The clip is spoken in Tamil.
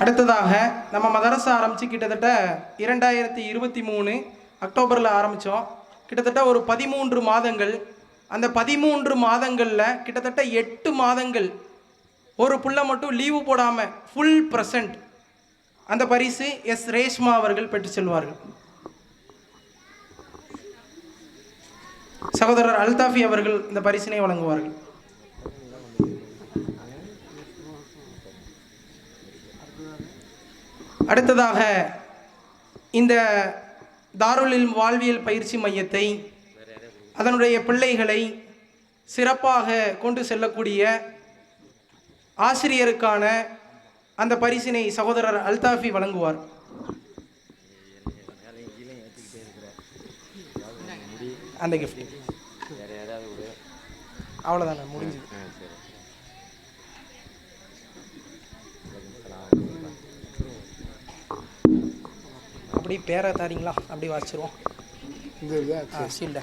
அடுத்ததாக நம்ம மதரசா ஆரம்பித்து கிட்டத்தட்ட 2023 அக்டோபரில் ஆரம்பித்தோம். கிட்டத்தட்ட ஒரு 13 மாதங்கள். அந்த 13 மாதங்களில் கிட்டத்தட்ட 8 மாதங்கள் ஒரு புள்ள மட்டும் லீவு போடாமல் ஃபுல் ப்ரெசன்ட். அந்த பரிசு எஸ் ரேஷ்மா அவர்கள் பெற்று செல்வார்கள். சகோதரர் அல்தாஃபி அவர்கள் இந்த பரிசினை வழங்குவார்கள். அடுத்ததாக இந்த தாருல் இல்ம் வாழ்வியல் பயிற்சி மையத்தை, அதனுடைய பிள்ளைகளை சிறப்பாக கொண்டு செல்லக்கூடிய ஆசிரியருக்கான அந்த பரிசினை சகோதரர் அல்தாஃபி வழங்குவார். அந்த கிஃப்ட் அவ்வளோதானே, முடிஞ்சு. அப்படி பேரை தாரீங்களா? அப்படி வாசிச்சிருவோம். சீல்ட